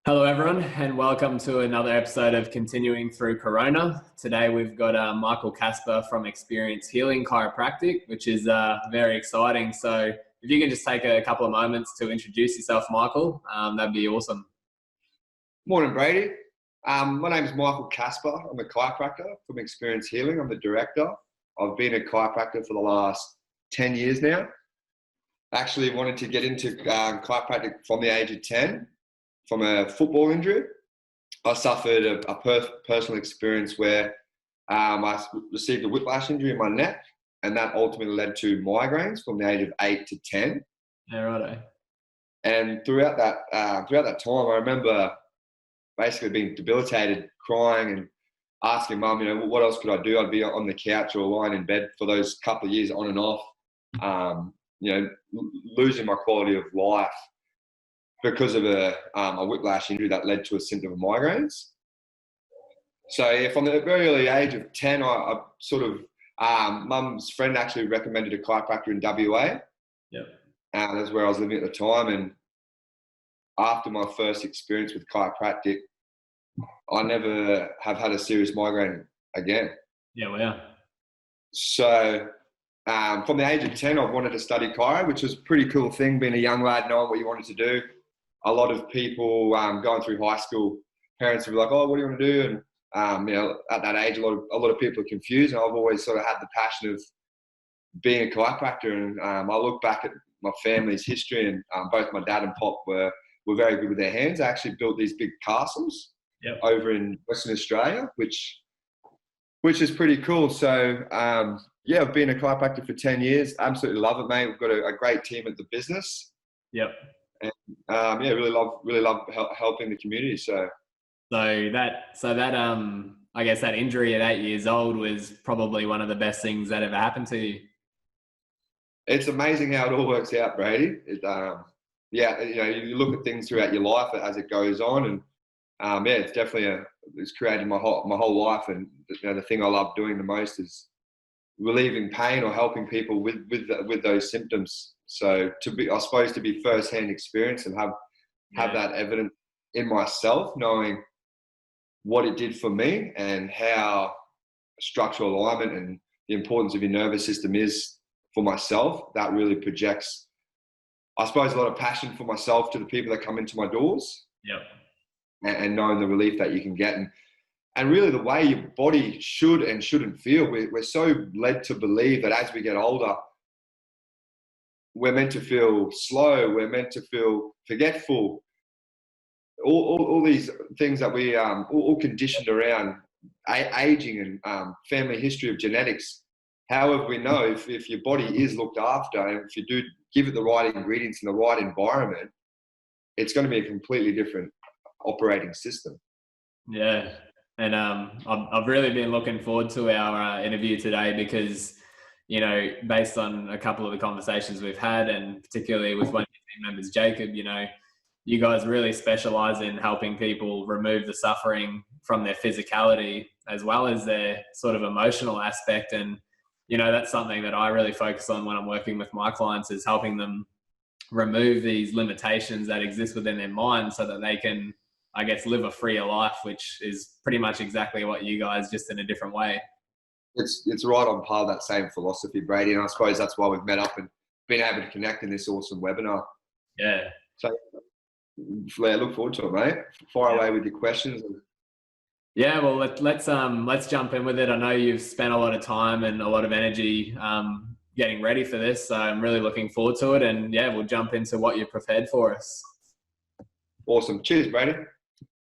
Hello, everyone, and welcome to another episode of Continuing Through Corona. Today, we've got Michael Kaspar from Experience Healing Chiropractic, which is very exciting. So, if you can just take a couple of moments to introduce yourself, Michael, that'd be awesome. Morning, Brady. My name is Michael Kaspar. I'm a chiropractor from Experience Healing. I'm the director. I've been a chiropractor for the last 10 years now. Actually wanted to get into chiropractic from the age of 10 from a football injury. I suffered a personal experience where I received a whiplash injury in my neck, and that ultimately led to migraines from the age of 8 to 10. Yeah, righto. And throughout that time, I remember basically being debilitated, crying and asking mum, what else could I do? I'd be on the couch or lying in bed for those couple of years on and off, losing my quality of life because of a whiplash injury that led to a symptom of migraines. So from the very early age of 10, I sort of, mum's friend actually recommended a chiropractor in WA. Yep. That's where I was living at the time. And after my first experience with chiropractic, I never have had a serious migraine again. Yeah, wow. So from the age of 10, I wanted to study chiro, which was a pretty cool thing, being a young lad, knowing what you wanted to do. A lot of people going through high school, parents would be like, oh, what do you want to do? And, at that age, a lot of people are confused. And I've always sort of had the passion of being a chiropractor. And I look back at my family's history, and both my dad and pop were very good with their hands. I actually built these big castles over in Western Australia, which is pretty cool. So, I've been a chiropractor for 10 years. Absolutely love it, mate. We've got a great team at the business. Yep. And really love helping the community. So that I guess that injury at 8 years old was probably one of the best things that ever happened to you. It's amazing how it all works out, Brady. You look at things throughout your life as it goes on, and it's definitely it's created my whole life. And the thing I love doing the most is relieving pain or helping people with those symptoms. So to be first-hand experience and have that evidence in myself, knowing what it did for me and how structural alignment and the importance of your nervous system is for myself, that really projects, I suppose, a lot of passion for myself to the people that come into my doors. Yep. And knowing the relief that you can get. And really the way your body should and shouldn't feel. We're so led to believe that as we get older, we're meant to feel slow, we're meant to feel forgetful. All these things that we all conditioned around aging and family history of genetics. However, we know if your body is looked after and if you do give it the right ingredients in the right environment, it's going to be a completely different operating system. Yeah. And I've really been looking forward to our interview today because, based on a couple of the conversations we've had, and particularly with one of your team members, Jacob, you guys really specialize in helping people remove the suffering from their physicality as well as their sort of emotional aspect. And, that's something that I really focus on when I'm working with my clients, is helping them remove these limitations that exist within their mind so that they can, I guess, live a freer life, which is pretty much exactly what you guys, just in a different way. It's right on par that same philosophy, Brady, and I suppose that's why we've met up and been able to connect in this awesome webinar. Yeah. So, look forward to it, mate. Fire away with your questions. Yeah, well, let's jump in with it. I know you've spent a lot of time and a lot of energy getting ready for this, so I'm really looking forward to it. And we'll jump into what you've prepared for us. Awesome. Cheers, Brady.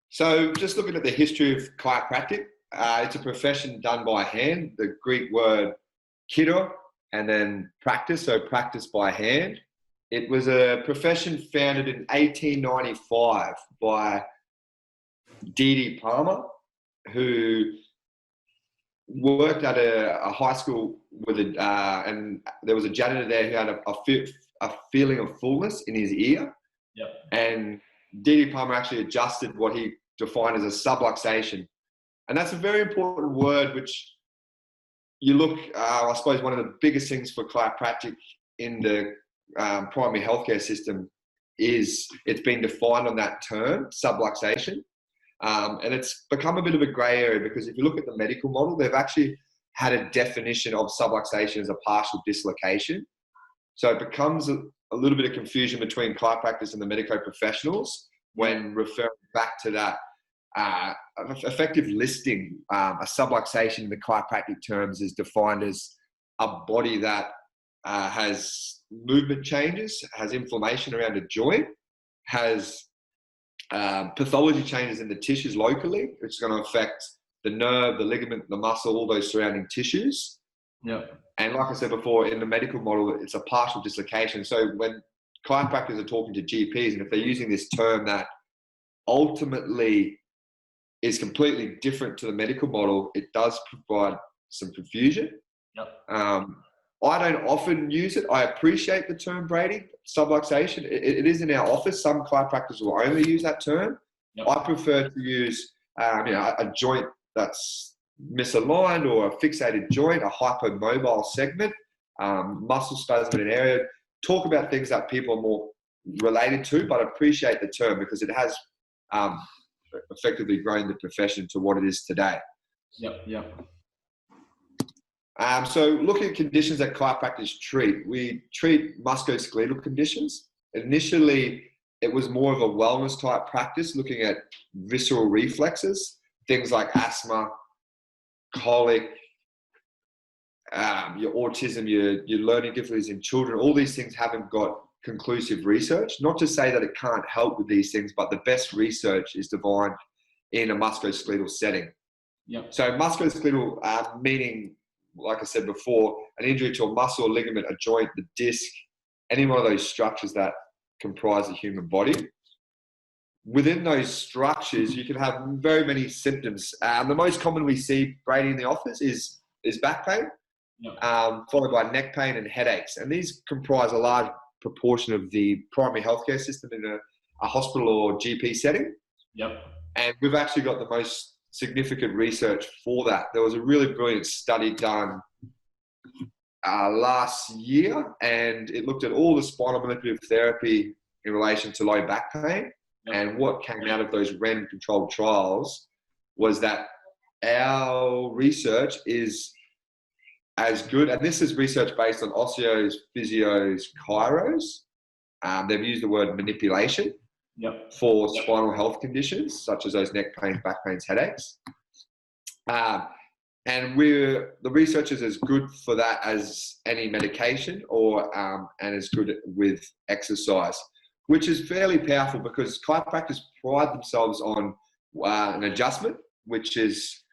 So just looking at the history of chiropractic, it's a profession done by hand. The Greek word "chiro" and then practice, so practice by hand. It was a profession founded in 1895 by Dr Palmer, who worked at a high school with and there was a janitor there who had a feeling of fullness in his ear. Yep. And Dr Palmer actually adjusted what he defined as a subluxation. And that's a very important word, which you look, I suppose one of the biggest things for chiropractic in the primary healthcare system it's been defined on that term, subluxation. And it's become a bit of a grey area because if you look at the medical model, they've actually had a definition of subluxation as a partial dislocation. So it becomes a little bit of confusion between chiropractors and the medico professionals when referring back to that effective listing. A subluxation in the chiropractic terms is defined as a body that has movement changes, has inflammation around a joint, has pathology changes in the tissues locally, which is going to affect the nerve, the ligament, the muscle, all those surrounding tissues. Yep. And like I said before, in the medical model, it's a partial dislocation. So when chiropractors are talking to GPs, and if they're using this term that ultimately is completely different to the medical model, it does provide some confusion. Yep. I don't often use it. I appreciate the term, Brady, subluxation. It is in our office. Some chiropractors will only use that term. Yep. I prefer to use a joint that's misaligned or a fixated joint, a hypomobile segment, muscle spasm in an area. Talk about things that people are more related to, but appreciate the term because it has effectively grown the profession to what it is today. Yep. Yep. So looking at conditions that chiropractors treat, we treat musculoskeletal conditions. Initially, it was more of a wellness type practice, looking at visceral reflexes, things like asthma, colic, your autism, your learning difficulties in children. All these things haven't got conclusive research. Not to say that it can't help with these things, but the best research is defined in a musculoskeletal setting. Yep. So musculoskeletal meaning, like I said before, an injury to a muscle, a ligament, a joint, the disc, any one of those structures that comprise the human body. Within those structures, you can have very many symptoms. The most common we see, Brady, in the office is back pain, followed by neck pain and headaches. And these comprise a large proportion of the primary healthcare system in a hospital or GP setting. Yep. And we've actually got the most significant research for that. There was a really brilliant study done last year, and it looked at all the spinal manipulative therapy in relation to low back pain. Yep. And what came out of those random controlled trials was that our research is as good, and this is research based on osteos, physios, chiros. They've used the word manipulation. Yep. For spinal health conditions such as those neck pains, back pains, headaches. And the research is as good for that as any medication and as good with exercise, which is fairly powerful because chiropractors pride themselves on an adjustment, which is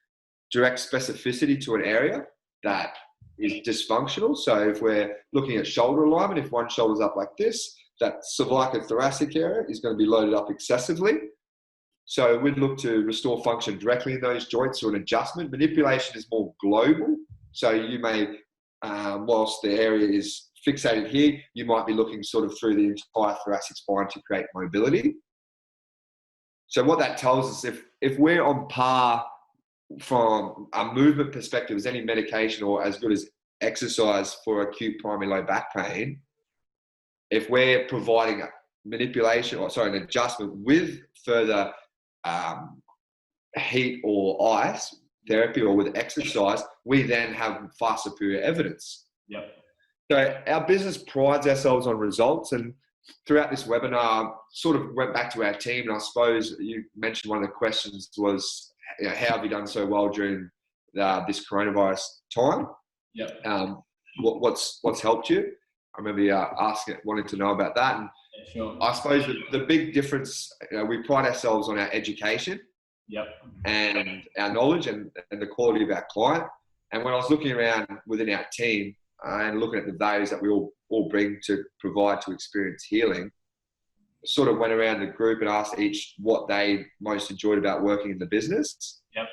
direct specificity to an area that is dysfunctional. So if we're looking at shoulder alignment, if one shoulder's up like this, that cervicothoracic area is going to be loaded up excessively. So we'd look to restore function directly in those joints through an adjustment. Manipulation is more global. So you may, whilst the area is fixated here, you might be looking sort of through the entire thoracic spine to create mobility. So what that tells us, if we're on par from a movement perspective as any medication or as good as exercise for acute primary low back pain, if we're providing an adjustment with further heat or ice therapy or with exercise, we then have far superior evidence. Yep. So our business prides ourselves on results, and throughout this webinar, sort of went back to our team, and I suppose you mentioned one of the questions was, how have you done so well during this coronavirus time? Yep. What's helped you? I remember wanting to know about that. And sure. I suppose the big difference, we pride ourselves on our education. Yep. And our knowledge and the quality of our client. And when I was looking around within our team and looking at the values that we all bring to provide to Experience Healing, sort of went around the group and asked each what they most enjoyed about working in the business. Yep.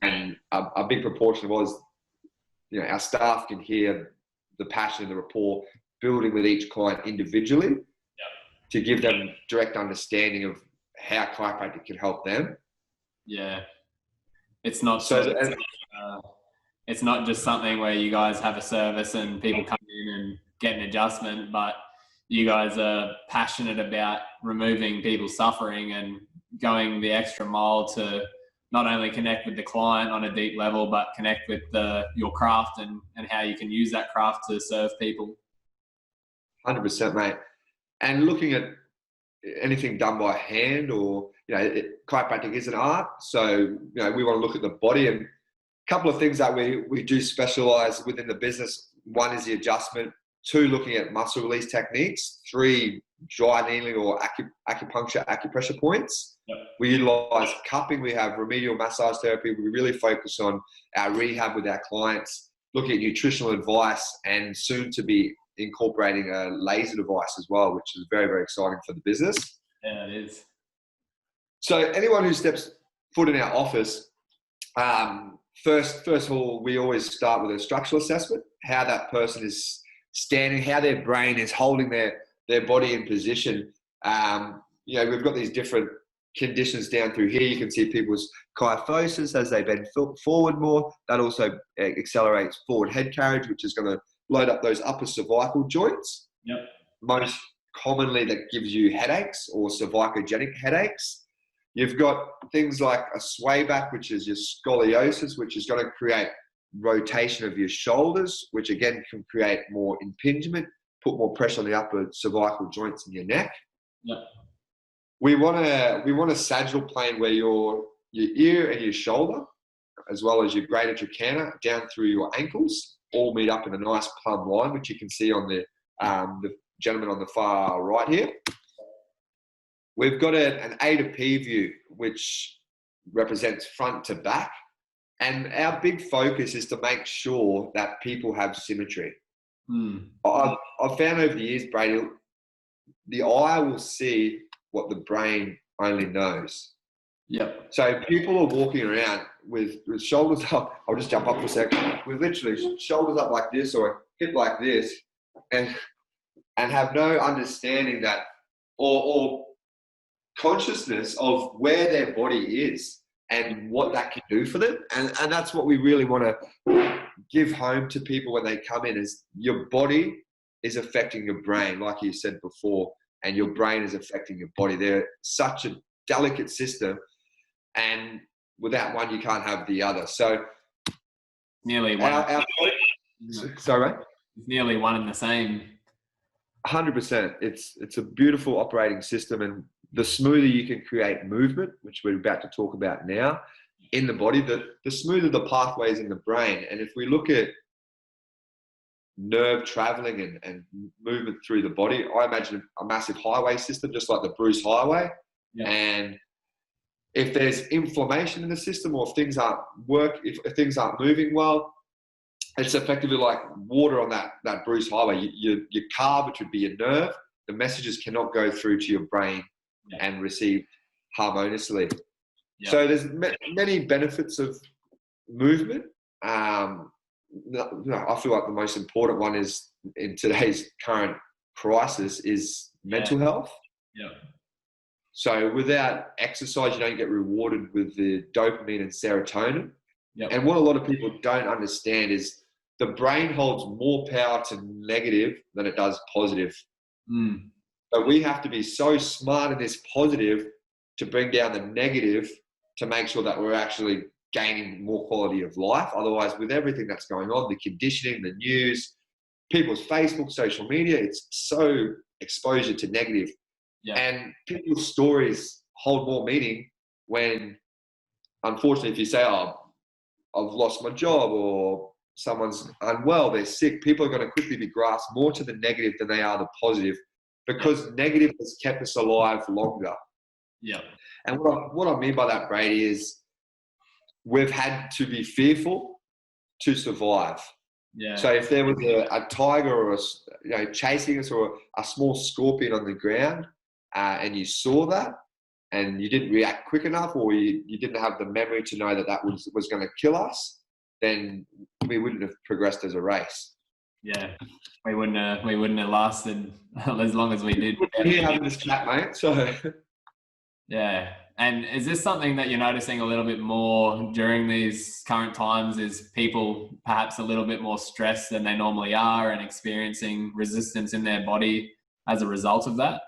And a big proportion was, our staff can hear the passion and the rapport building with each client individually. Yep. To give them direct understanding of how chiropractic can help them. Yeah. It's not it's not just something where you guys have a service and people come in and get an adjustment, but you guys are passionate about removing people's suffering and going the extra mile to not only connect with the client on a deep level, but connect with your craft and how you can use that craft to serve people. 100%, mate. And looking at anything done by hand, or chiropractic is an art, so we want to look at the body. And a couple of things that we do specialize within the business: one is the adjustment, two, looking at muscle release techniques, three, dry needling or acupuncture, acupressure points. Yep. We utilize cupping, we have remedial massage therapy. We really focus on our rehab with our clients, looking at nutritional advice, and soon to be incorporating a laser device as well, which is very, very exciting for the business. Yeah, it is. So anyone who steps foot in our office, first of all, we always start with a structural assessment, how that person is standing, how their brain is holding their body in position. We've got these different conditions down through here. You can see people's kyphosis as they bend forward more. That also accelerates forward head carriage, which is going to load up those upper cervical joints. Yep. Most commonly that gives you headaches or cervicogenic headaches. You've got things like a sway back, which is your scoliosis, which is going to create rotation of your shoulders, which again can create more impingement, put more pressure on the upper cervical joints in your neck. Yep. We want a sagittal plane where your ear and your shoulder, as well as your greater trochanter, down through your ankles, all meet up in a nice plumb line, which you can see on the gentleman on the far right here. We've got an A to P view, which represents front to back. And our big focus is to make sure that people have symmetry. I've found over the years, Brady, the eye will see what the brain only knows. Yep. So people are walking around with shoulders up. I'll just jump up for a second. With literally shoulders up like this or hip like this, and have no understanding that or consciousness of where their body is and what that can do for them. And that's what we really want to give home to people when they come in, is your body is affecting your brain, like you said before, and your brain is affecting your body. They're such a delicate system, and without one, you can't have the other. So nearly one. Sorry, mate? It's nearly one and the same. 100%. It's a beautiful operating system, and the smoother you can create movement, which we're about to talk about now, in the body, the smoother the pathways in the brain. And if we look at nerve traveling and movement through the body, I imagine a massive highway system, just like the Bruce Highway. Yeah. And if there's inflammation in the system, or if things aren't things aren't moving well, it's effectively like water on that Bruce Highway. Your car, which would be your nerve, the messages cannot go through to your brain and receive harmoniously. Yeah. So there's many benefits of movement. I feel like the most important one is, in today's current crisis, is mental health. Yeah. So without exercise, you don't get rewarded with the dopamine and serotonin. Yep. And what a lot of people don't understand is the brain holds more power to negative than it does positive. But we have to be so smart in this positive to bring down the negative to make sure that we're actually gaining more quality of life. Otherwise, with everything that's going on, the conditioning, the news, people's Facebook, social media, it's so exposure to negative. Yeah. And people's stories hold more meaning when, unfortunately, if you say, oh, I've lost my job, or someone's unwell, they're sick, people are going to quickly be grasped more to the negative than they are the positive, because negative has kept us alive longer. Yeah. And what I mean by that, Brady, is we've had to be fearful to survive. Yeah. So if there was a tiger or chasing us, or a small scorpion on the ground, and you saw that and you didn't react quick enough, or you didn't have the memory to know that was going to kill us, then we wouldn't have progressed as a race. Yeah, we wouldn't have lasted as long as we did. We're having this chat, mate. So yeah. And is this something that you're noticing a little bit more during these current times? Is people perhaps a little bit more stressed than they normally are and experiencing resistance in their body as a result of that?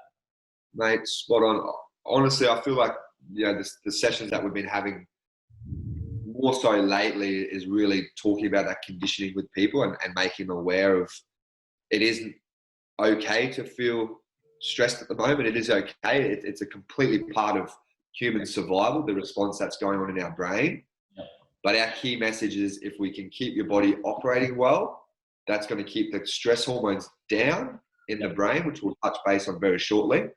Mate, spot on. Honestly, I feel like, the sessions that we've been having more so lately is really talking about that conditioning with people and making them aware of it isn't okay to feel stressed at the moment. It is okay. It's a completely part of human survival, the response that's going on in our brain. Yep. But our key message is if we can keep your body operating well, that's going to keep the stress hormones down in the brain, which we'll touch base on very shortly.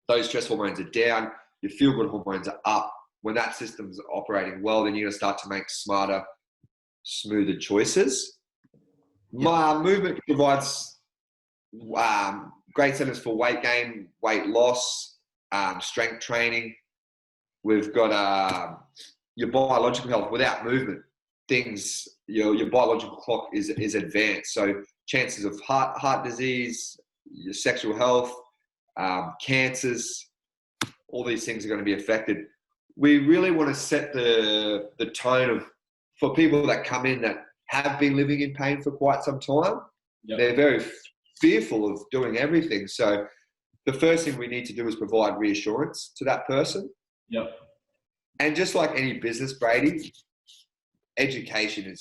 Those stress hormones are down, your feel-good hormones are up. When that system's operating well, then you're going to start to make smarter, smoother choices. My movement provides great centers for weight gain, weight loss, strength training. We've got your biological health. Without movement, your biological clock is advanced. So chances of heart disease, your sexual health, cancers, all these things are going to be affected. We really want to set the tone for people that come in that have been living in pain for quite some time. Yep. They're very fearful of doing everything. So the first thing we need to do is provide reassurance to that person. Yep. And just like any business, Brady, education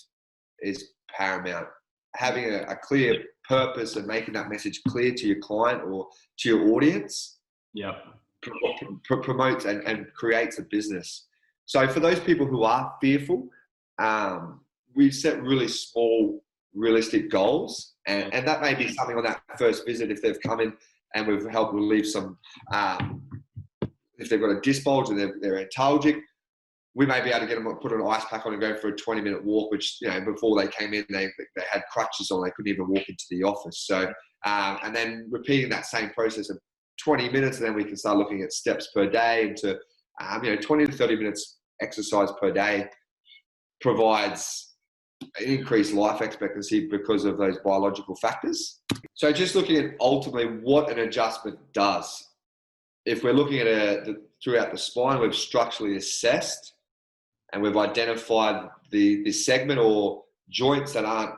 is paramount. Having a clear purpose and making that message clear to your client or to your audience. Yep. Promotes and creates a business. So for those people who are fearful, we set really small, realistic goals. And that may be something on that first visit if they've come in and we've helped relieve some, if they've got a disc bulge and they're antalgic, we may be able to get them to put an ice pack on and go for a 20-minute walk, which, before they came in, they had crutches on, they couldn't even walk into the office. So, and then repeating that same process of 20 minutes, and then we can start looking at steps per day into, 20 to 30 minutes exercise per day provides an increased life expectancy because of those biological factors. So just looking at ultimately what an adjustment does. If we're looking at throughout the spine, we've structurally assessed and we've identified the segment or joints that aren't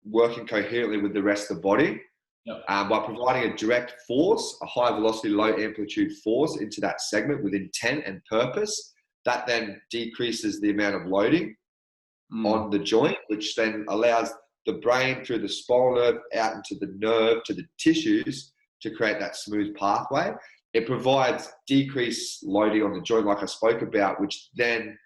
working coherently with the rest of the body. Yep. By providing a direct force, a high velocity, low amplitude force into that segment with intent and purpose, that then decreases the amount of loading on the joint, which then allows the brain through the spinal nerve out into the nerve to the tissues to create that smooth pathway. It provides decreased loading on the joint, like I spoke about, which then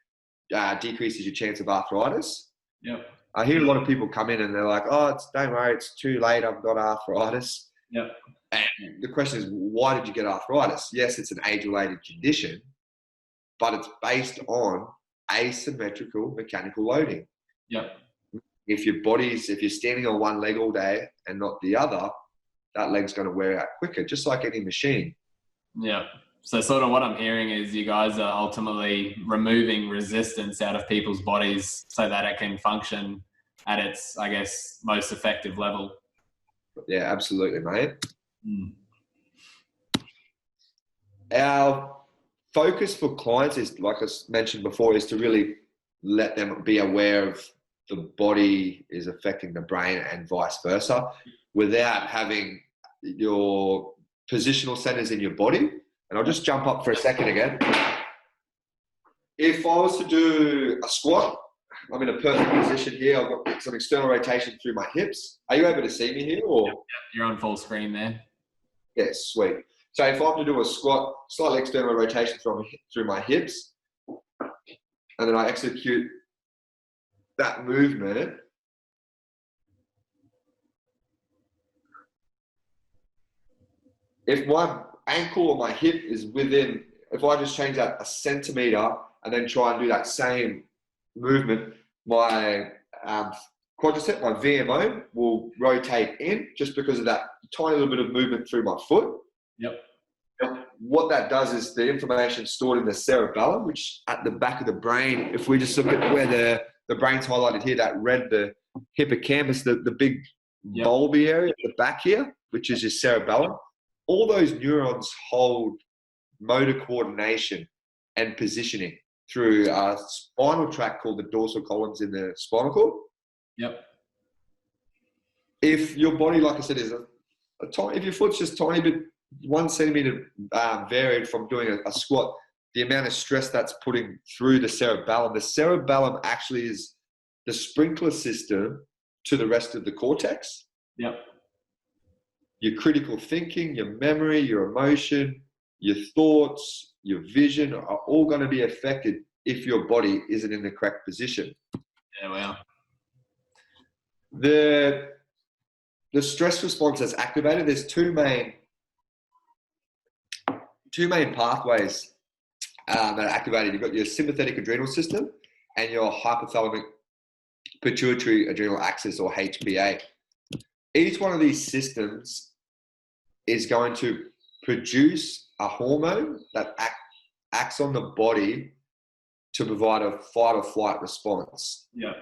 decreases your chance of arthritis. Yep. I hear a lot of people come in and they're like, "Oh, don't worry, it's too late. I've got arthritis." Yep. And the question is, why did you get arthritis? Yes, it's an age-related condition, but it's based on asymmetrical mechanical loading. Yep. If you're standing on one leg all day and not the other, that leg's going to wear out quicker, just like any machine. Yeah. So sort of what I'm hearing is you guys are ultimately removing resistance out of people's bodies so that it can function at its, I guess, most effective level. Yeah, absolutely, mate. Mm. Our focus for clients is, like I mentioned before, is to really let them be aware of the body is affecting the brain and vice versa without having your positional centers in your body. And I'll just jump up for a second again. If I was to do a squat, I'm in a perfect position here. I've got some external rotation through my hips. Are you able to see me here? Or? You're on full screen there. Yes, sweet. So if I'm to do a squat, slightly external rotation through my hips, and then I execute that movement, if my ankle or my hip is within, if I just change that a centimeter and then try and do that same movement, my quadricep, my VMO, will rotate in just because of that tiny little bit of movement through my foot. Yep. What that does is the information stored in the cerebellum, which at the back of the brain, if we just look at where the brain's highlighted here, that red, the hippocampus, the big bulby area at the back here, which is your cerebellum, all those neurons hold motor coordination and positioning through a spinal tract called the dorsal columns in the spinal cord. Yep. If your body, like I said, is if your foot's just tiny bit, 1 centimeter varied from doing a squat, the amount of stress that's putting through the cerebellum. The cerebellum actually is the sprinkler system to the rest of the cortex. Yep. Your critical thinking, your memory, your emotion, your thoughts, your vision are all going to be affected if your body isn't in the correct position. Yeah, wow. The stress response that's activated, there's two main pathways that are activated. You've got your sympathetic adrenal system and your hypothalamic pituitary adrenal axis, or HPA. Each one of these systems is going to produce a hormone that acts on the body to provide a fight or flight response. Yeah.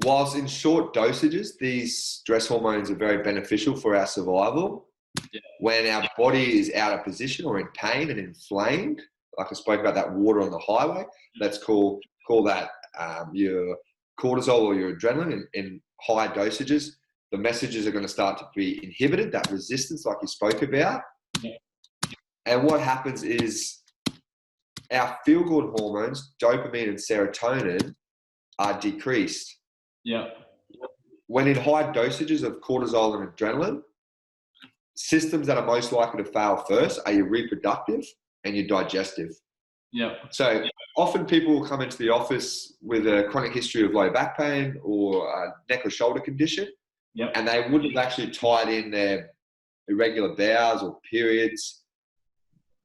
Whilst in short dosages, these stress hormones are very beneficial for our survival. Yeah. When our body is out of position or in pain and inflamed, like I spoke about that water on the highway, let's call that your cortisol or your adrenaline in high dosages. The messages are going to start to be inhibited, that resistance like you spoke about. Yeah. And what happens is our feel-good hormones, dopamine and serotonin, are decreased. Yeah. When in high dosages of cortisol and adrenaline, systems that are most likely to fail first are your reproductive and your digestive. Yeah. So often people will come into the office with a chronic history of low back pain or a neck or shoulder condition. Yep. And they wouldn't have actually tied in their irregular bowels or periods,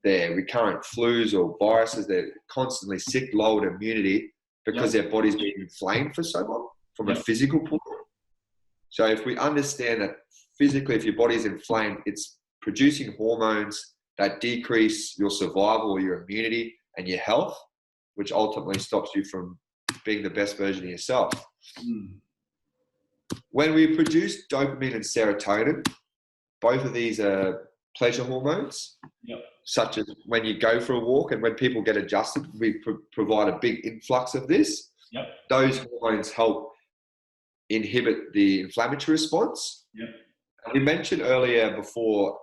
their recurrent flus or viruses. They're constantly sick, lowered immunity because their body's been inflamed for so long from a physical point. So if we understand that physically, if your body's inflamed, it's producing hormones that decrease your survival or your immunity and your health, which ultimately stops you from being the best version of yourself. Mm. When we produce dopamine and serotonin, both of these are pleasure hormones, such as when you go for a walk and when people get adjusted, we provide a big influx of this. Yep. Those hormones help inhibit the inflammatory response. Yep. We mentioned earlier before,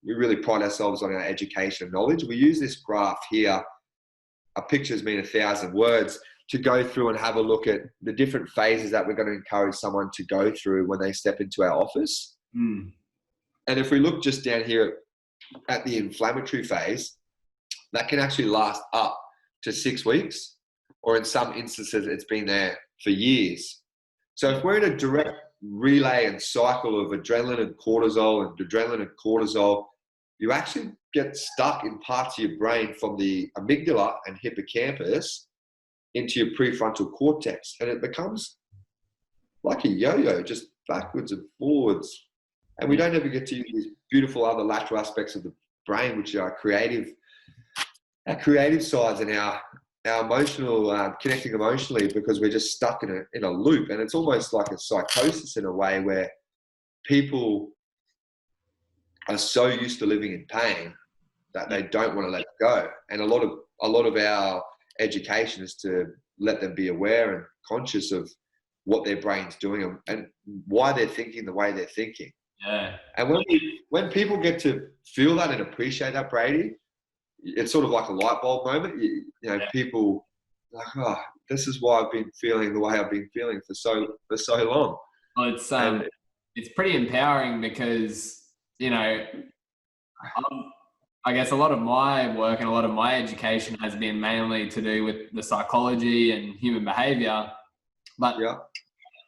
we really pride ourselves on our education and knowledge. We use this graph here, a pictures mean 1,000 words, to go through and have a look at the different phases that we're going to encourage someone to go through when they step into our office. Mm. And if we look just down here at the inflammatory phase, that can actually last up to 6 weeks, or in some instances, it's been there for years. So if we're in a direct relay and cycle of adrenaline and cortisol, you actually get stuck in parts of your brain from the amygdala and hippocampus into your prefrontal cortex. And it becomes like a yo-yo, just backwards and forwards. And we don't ever get to use these beautiful other lateral aspects of the brain, which are our creative sides and our emotional, connecting emotionally, because we're just stuck in a loop. And it's almost like a psychosis in a way, where people are so used to living in pain that they don't want to let it go. And a lot of our education is to let them be aware and conscious of what their brain's doing and why they're thinking the way they're thinking. Yeah. And when people get to feel that and appreciate that, Brady, it's sort of like a light bulb moment. You know, people like, oh, this is why I've been feeling the way I've been feeling for so long. Well, it's pretty empowering because, you know, I guess a lot of my work and a lot of my education has been mainly to do with the psychology and human behavior. But, you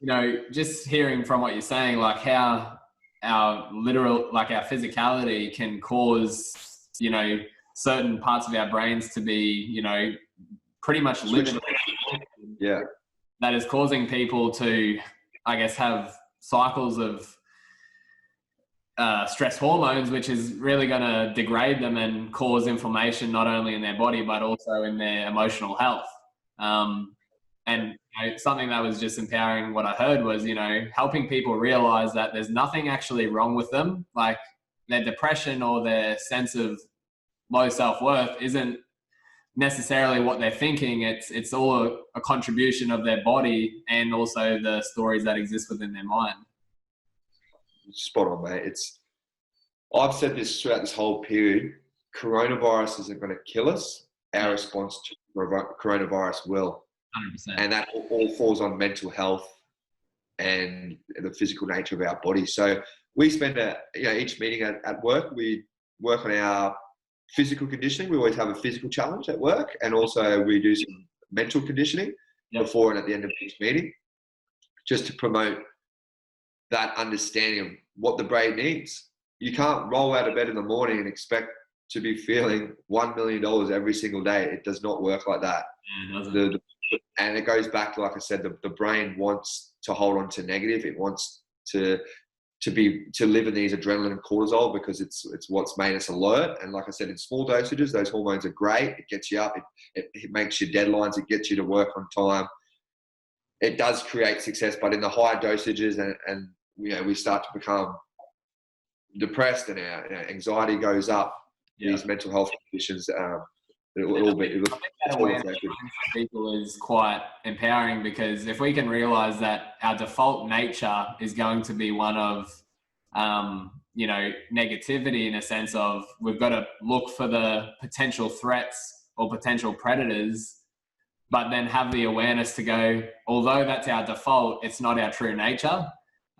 know, just hearing from what you're saying, like how our physicality can cause, you know, certain parts of our brains to be, you know, pretty much living. Yeah. That is causing people to, I guess, have cycles of stress hormones, which is really going to degrade them and cause inflammation not only in their body but also in their emotional health. And you know, something that was just empowering, what I heard was, you know, helping people realize that there's nothing actually wrong with them. Like their depression or their sense of low self-worth isn't necessarily what they're thinking. It's all a contribution of their body and also the stories that exist within their mind. spot on, mate. I've said this throughout this whole period. Coronavirus isn't going to kill us. Our response to coronavirus will. 100%. And that all falls on mental health and the physical nature of our body. So we spend each meeting at work, we work on our physical conditioning. We always have a physical challenge at work, and also we do some mental conditioning before and at the end of each meeting, just to promote that understanding of what the brain needs. You can't roll out of bed in the morning and expect to be feeling $1 million every single day. It does not work like that. And it goes back to, like I said, the brain wants to hold on to negative. It wants to live in these adrenaline and cortisol because it's what's made us alert. And like I said, in small dosages, those hormones are great. It gets you up. It makes your deadlines. It gets you to work on time. It does create success, but in the higher dosages, and we start to become depressed, and our anxiety goes up. These mental health conditions. I think that awareness for people is quite empowering, because if we can realize that our default nature is going to be one of, negativity, in a sense of we've got to look for the potential threats or potential predators, but then have the awareness to go, although that's our default, it's not our true nature.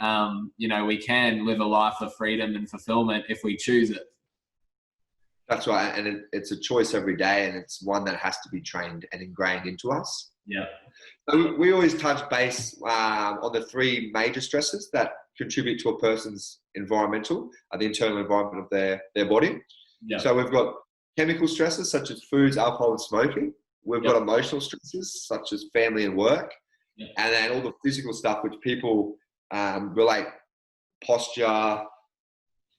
We can live a life of freedom and fulfillment if we choose it. That's right, and it's a choice every day, and it's one that has to be trained and ingrained into us. Yeah. So we always touch base on the three major stresses that contribute to a person's the internal environment of their body. Yeah. So we've got chemical stresses such as foods, alcohol, and smoking. We've got emotional stresses such as family and work, and then all the physical stuff which people relate: posture,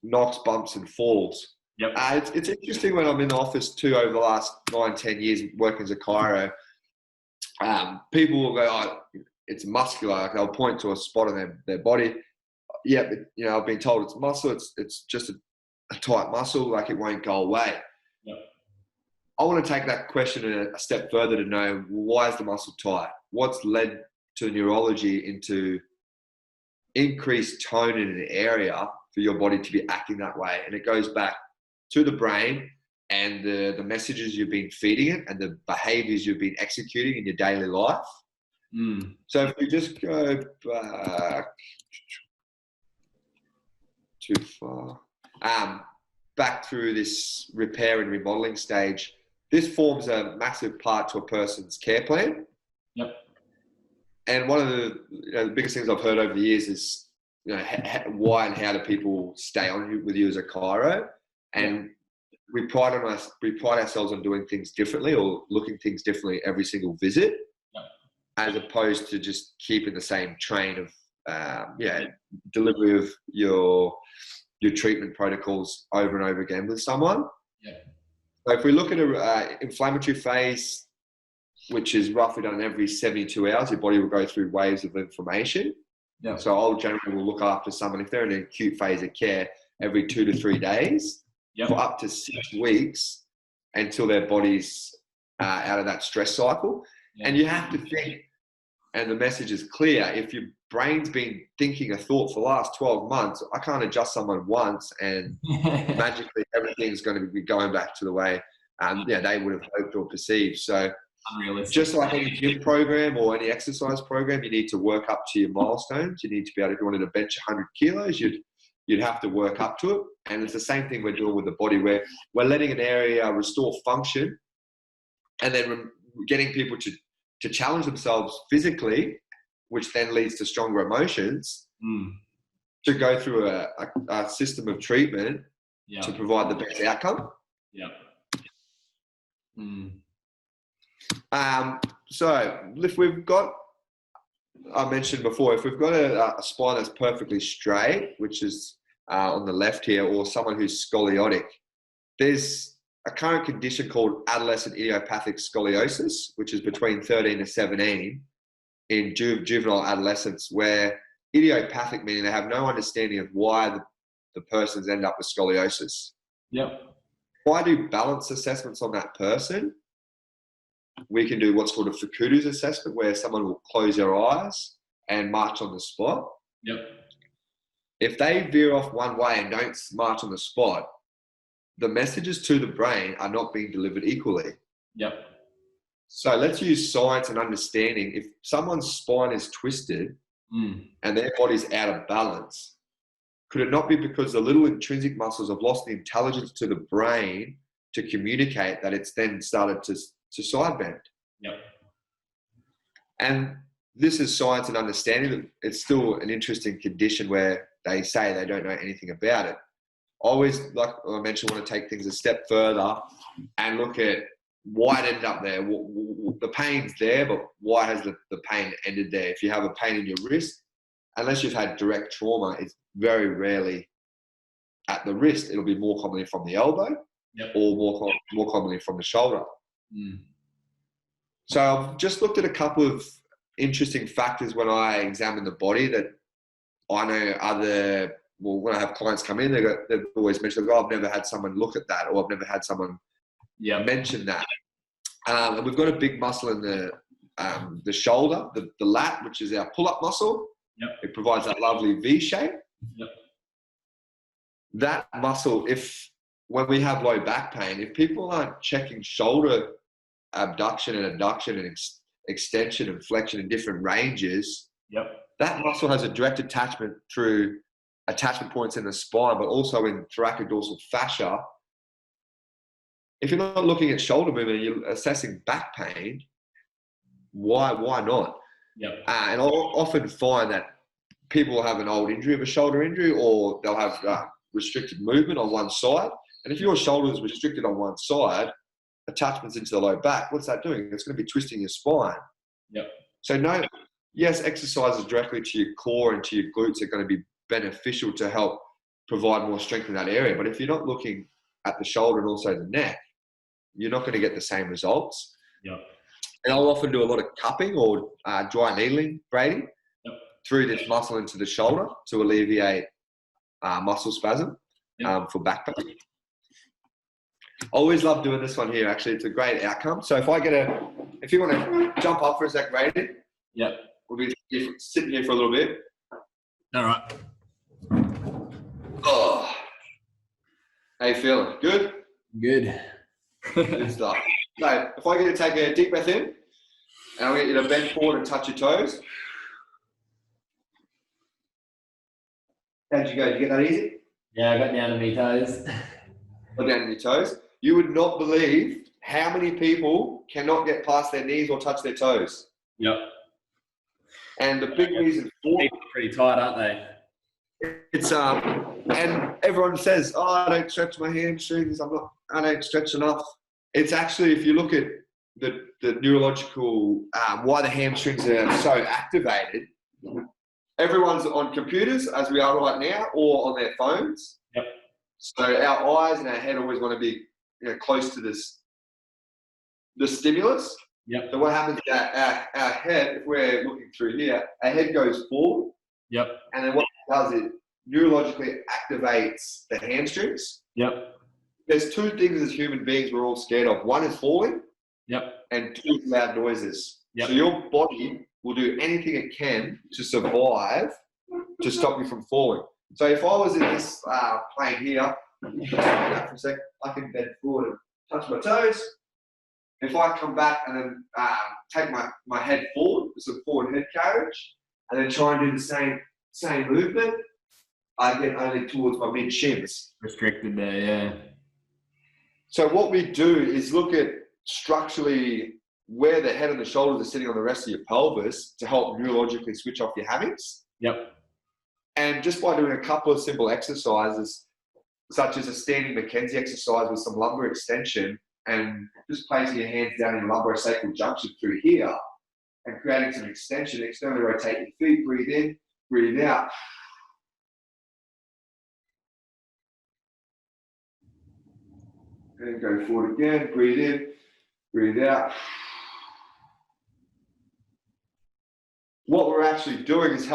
knocks, bumps, and falls. Yep. It's interesting when I'm in the office too, over the last 9-10 years working as a chiro, people will go, oh, it's muscular. Like they'll point to a spot on their body. Yeah, but, I've been told it's muscle. It's just a tight muscle, like it won't go away. Yep. I want to take that question a step further to know, why is the muscle tight? What's led to neurology into increased tone in an area for your body to be acting that way? And it goes back to the brain and the messages you've been feeding it and the behaviors you've been executing in your daily life. So if we just go back too far, back through this repair and remodeling stage, this forms a massive part to a person's care plan. Yep. And one of the biggest things I've heard over the years is, why and how do people stay on with you as a chiro? And we pride ourselves on doing things differently or looking things differently every single visit, as opposed to just keeping the same train of delivery of your treatment protocols over and over again with someone. Yeah. So if we look at an inflammatory phase, which is roughly done every 72 hours, your body will go through waves of inflammation. Yeah. So I'll generally will look after someone, if they're in an acute phase of care, every 2 to 3 days. Yep. For up to 6 weeks until their body's out of that stress cycle. Yep. And you have to think, and the message is clear, if your brain's been thinking a thought for the last 12 months, I can't adjust someone once and magically everything's going to be going back to the way they would have hoped or perceived. So just like any gym program or any exercise program, you need to work up to your milestones. You need to be able to, if you wanted to bench 100 kilos, you'd have to work up to it. And it's the same thing we're doing with the body, where we're letting an area restore function, and then getting people to challenge themselves physically, which then leads to stronger emotions, to go through a system of treatment to provide the best outcome. Yeah. So if we've got, I mentioned before, if we've got a spine that's perfectly straight, which is on the left here, or someone who's scoliotic, there's a current condition called adolescent idiopathic scoliosis, which is between 13 to 17 in juvenile adolescents, where idiopathic meaning they have no understanding of why the persons end up with scoliosis. Yep. If I do balance assessments on that person, we can do what's called a Fukuda's assessment, where someone will close their eyes and march on the spot. Yep. If they veer off one way and don't march on the spot, the messages to the brain are not being delivered equally. Yep. So let's use science and understanding. If someone's spine is twisted and their body's out of balance, could it not be because the little intrinsic muscles have lost the intelligence to the brain to communicate that it's then started to side bend? Yep. And this is science and understanding. It's still an interesting condition where they say they don't know anything about it. Always, like I mentioned, want to take things a step further and look at why it ended up there. The pain's there, but why has the pain ended there? If you have a pain in your wrist, unless you've had direct trauma, it's very rarely at the wrist. It'll be more commonly from the elbow or more commonly from the shoulder. So I've just looked at a couple of interesting factors when I examine the body that I know when I have clients come in, they've always mentioned, oh, I've never had someone look at that, or I've never had someone mention that. And we've got a big muscle in the shoulder, the lat, which is our pull-up muscle. Yep. It provides that lovely V shape. Yep. That muscle, when we have low back pain, if people aren't checking shoulder abduction and adduction and extension and flexion in different ranges, that muscle has a direct attachment through attachment points in the spine, but also in thoracodorsal fascia. If you're not looking at shoulder movement and you're assessing back pain, why not? And I'll often find that people will have an old injury of a shoulder injury, or they'll have restricted movement on one side. And if your shoulder is restricted on one side, attachments into the low back, what's that doing? It's going to be twisting your spine. So yes, exercises directly to your core and to your glutes are going to be beneficial to help provide more strength in that area. But if you're not looking at the shoulder and also the neck, you're not going to get the same results. And I'll often do a lot of cupping or dry needling, Brady, through this muscle into the shoulder to alleviate muscle spasm for back pain. I always love doing this one here. Actually, it's a great outcome. So if you want to jump up for a sec, Brady. We'll be sitting here for a little bit. All right. Oh, how you feeling? Good? Good. Good stuff. So if I get you to take a deep breath in, and I'll get you to bend forward and touch your toes. How'd you go? Did you get that easy? Yeah, I got down to my toes. Got down to your toes. You would not believe how many people cannot get past their knees or touch their toes. And the big reason for it, pretty tight, aren't they? it's and everyone says, oh, I don't stretch my hamstrings, I don't stretch enough. It's actually, if you look at the neurological, why the hamstrings are so activated, everyone's on computers, as we are right now, or on their phones. So our eyes and our head always want to be close to the stimulus. So what happens is our head, if we're looking through here, our head goes forward. And then what it does, it neurologically activates the hamstrings. There's two things as human beings we're all scared of. One is falling. And two is loud noises. So your body will do anything it can to survive, to stop you from falling. So if I was in this plane here, for a sec, I can bend forward and touch my toes. If I come back and then take my head forward, some forward head carriage, and then try and do the same movement, I get only towards my mid shins. Restricted there, So what we do is look at structurally where the head and the shoulders are sitting on the rest of your pelvis to help neurologically switch off your hammies. And just by doing a couple of simple exercises, such as a standing Mackenzie exercise with some lumbar extension, and just placing your hands down in lumbosacral junction through here and creating some extension, externally rotate your feet, breathe in, breathe out. And go forward again, breathe in, breathe out. What we're actually doing is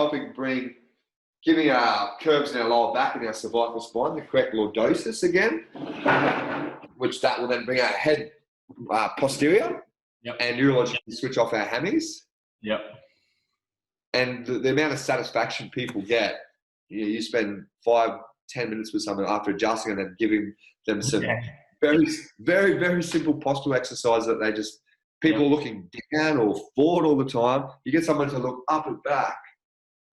giving our curves in our lower back and our cervical spine the correct lordosis again, which that will then bring our head posterior and neurologically switch off our hammies. And the amount of satisfaction people get you spend 5-10 minutes with someone after adjusting and then giving them some Yeah. very, very, very simple postural exercise that people are looking down or forward all the time. You get someone to look up and back.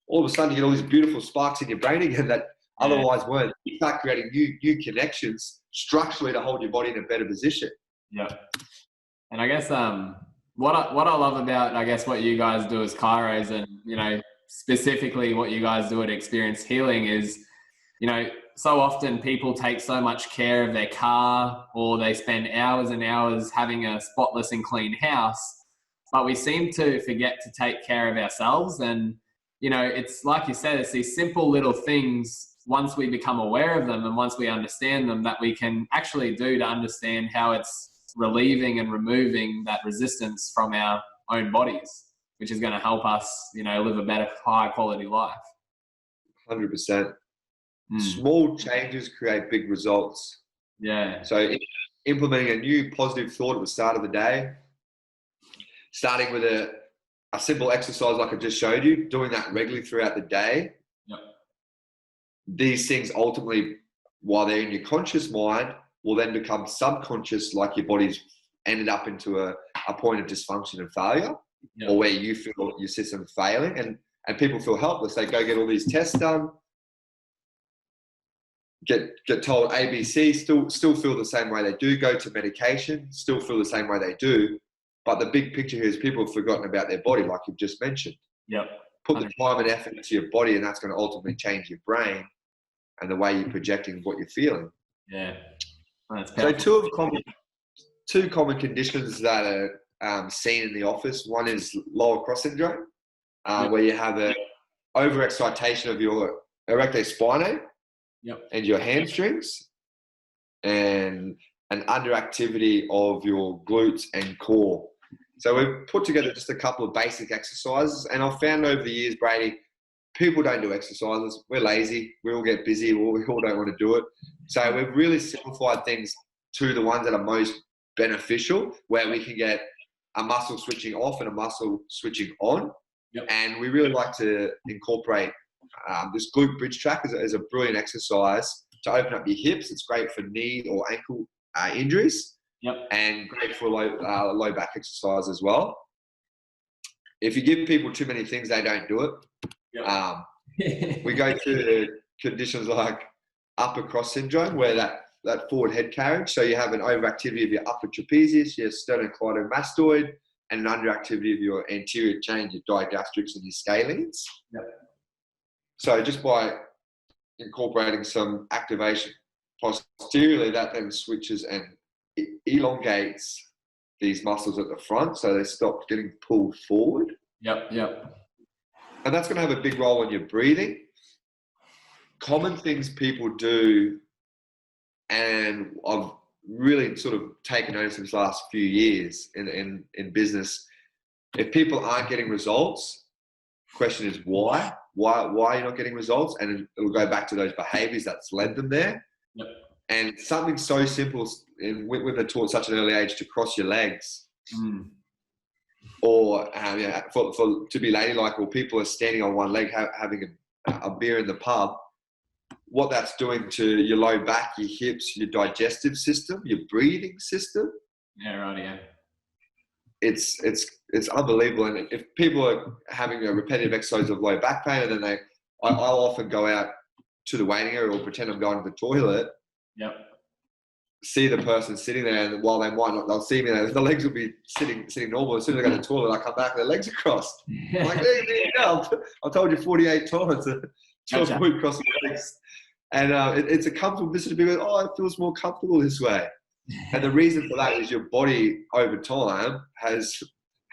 All of a sudden, you get all these beautiful sparks in your brain again that otherwise weren't. You start creating new connections structurally to hold your body in a better position. Yeah. And I guess what I love about, I guess, what you guys do as chiros, and, you know, specifically what you guys do at Experience Healing is, you know, so often people take so much care of their car, or they spend hours and hours having a spotless and clean house, but we seem to forget to take care of ourselves. And, you know, it's like you said, it's these simple little things, once we become aware of them and once we understand them, that we can actually do to understand how it's relieving and removing that resistance from our own bodies, which is going to help us, you know, live a better, higher quality life. 100%. Small changes create big results. Yeah. So implementing a new positive thought at the start of the day, starting with a simple exercise like I just showed you, doing that regularly throughout the day. Yep. These things ultimately, while they're in your conscious mind, will then become subconscious, like your body's ended up into a point of dysfunction and failure, or where you feel your system's failing, and people feel helpless. They go get all these tests done, get told ABC, still feel the same way they do, go to medication, still feel the same way they do. But the big picture here is people have forgotten about their body, like you've just mentioned. Yep. Put the time and effort into your body, and that's going to ultimately change your brain and the way you're projecting what you're feeling. Yeah. That's so powerful. two common conditions that are seen in the office. One is lower cross syndrome, where you have an overexcitation of your erector spinae and your hamstrings, and an underactivity of your glutes and core. So we've put together just a couple of basic exercises, and I've found over the years, Brady, people don't do exercises. We're lazy. We all get busy. We all don't want to do it. So we've really simplified things to the ones that are most beneficial, where we can get a muscle switching off and a muscle switching on. Yep. And we really like to incorporate this glute bridge track as a brilliant exercise to open up your hips. It's great for knee or ankle injuries. Yep. And great for low back exercise as well. If you give people too many things, they don't do it. Yep. We go through conditions like upper cross syndrome, where that forward head carriage. So you have an overactivity of your upper trapezius, your sternocleidomastoid, and an underactivity of your anterior chain, your digastrics and your scalenes. Yep. So just by incorporating some activation posteriorly, that then switches and elongates these muscles at the front, so they stop getting pulled forward. Yep. And that's going to have a big role in your breathing. Common things people do, and I've really sort of taken notice in the last few years in business, if people aren't getting results, question is why? Why are you not getting results? And it'll go back to those behaviors that's led them there. Yep. And something so simple, and we've been taught at such an early age to cross your legs, or to be ladylike, or people are standing on one leg having a beer in the pub. What that's doing to your low back, your hips, your digestive system, your breathing system. Yeah, right. Yeah. It's unbelievable. And if people are having a repetitive exercise of low back pain, and then I'll often go out to the waiting area or pretend I'm going to the toilet. Yep. See the person sitting there, and while they might not, they'll see me there. The legs will be sitting normal. As soon as I go to the toilet, I come back and their legs are crossed. I'm like, I told you 48 times to avoid crossing legs. And it's a comfortable position to be with. Oh, it feels more comfortable this way. And the reason for that is your body over time has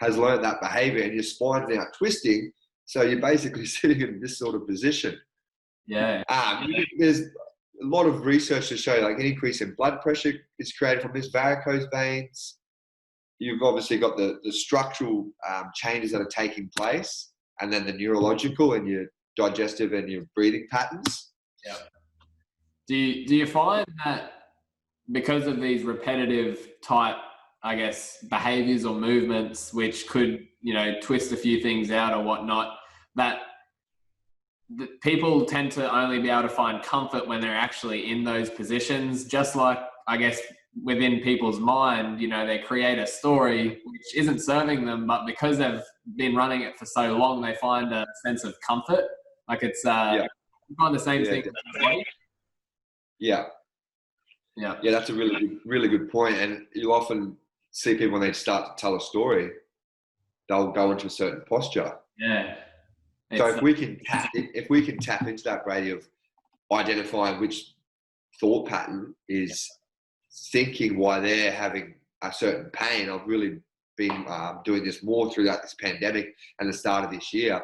learned that behavior, and your spine's now twisting. So you're basically sitting in this sort of position. Yeah. There's a lot of research to show like an increase in blood pressure is created from this, varicose veins. You've obviously got the structural changes that are taking place, and then the neurological and your digestive and your breathing patterns. Yeah. Do you find that because of these repetitive type, I guess, behaviors or movements, which could, twist a few things out or whatnot, that people tend to only be able to find comfort when they're actually in those positions, just like, I guess, within people's mind, you know, they create a story which isn't serving them, but because they've been running it for so long, they find a sense of comfort. Like it's, you find the same thing. Yeah. Yeah, that's a really good point. And you often see people when they start to tell a story, they'll go into a certain posture. Yeah. So if we can tap into that, Brady, of identifying which thought pattern is thinking why they're having a certain pain. I've really been doing this more throughout this pandemic and the start of this year.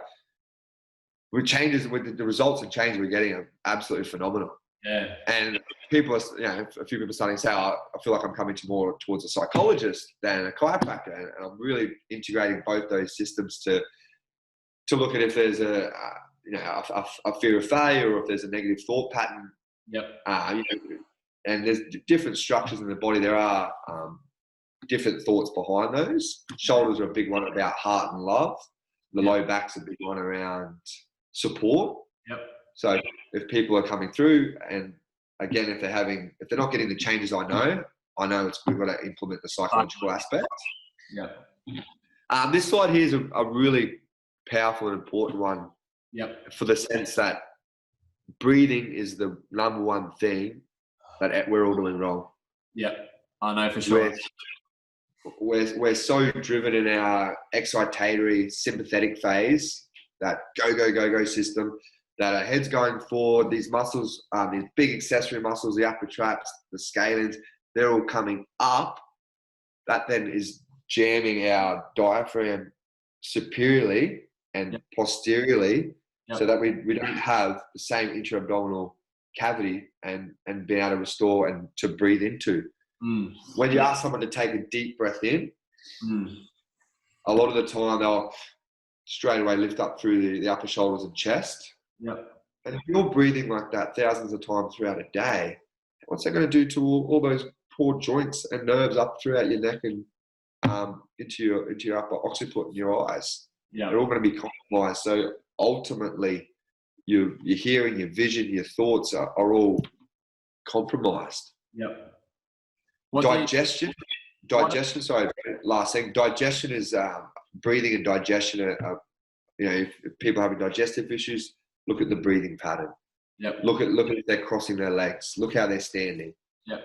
With the results and changes we're getting are absolutely phenomenal. Yeah. And people are, a few people are starting to say, I feel like I'm coming towards a psychologist than a chiropractor. And I'm really integrating both those systems to look at if there's a fear of failure, or if there's a negative thought pattern. Yep. And there's different structures in the body. There are different thoughts behind those. Shoulders are a big one about heart and love. The low back's a big one around support. Yep. So if people are coming through, and again, if they're not getting the changes, I know we've got to implement the psychological aspect. Yeah. This slide here is a really powerful and important one. Yep. For the sense that breathing is the number one thing that we're all doing wrong. Yep. I know for sure. We're so driven in our excitatory sympathetic phase, that go system, that our head's going forward. These muscles, these big accessory muscles, the upper traps, the scalenes, they're all coming up. That then is jamming our diaphragm superiorly and posteriorly, so that we don't have the same intra-abdominal cavity and be able to restore and to breathe into. When you ask someone to take a deep breath in, a lot of the time they'll straight away lift up through the upper shoulders and chest. Yep. And if you're breathing like that thousands of times throughout a day, what's that going to do to all those poor joints and nerves up throughout your neck and into your upper occiput and your eyes? Yeah. They're all going to be compromised. So ultimately, your hearing, your vision, your thoughts are all compromised. Yep. Digestion. Sorry, last thing. Digestion is breathing and digestion. If people are having digestive issues, look at the breathing pattern. Yep. Look at if they're crossing their legs. Look how they're standing. Yep.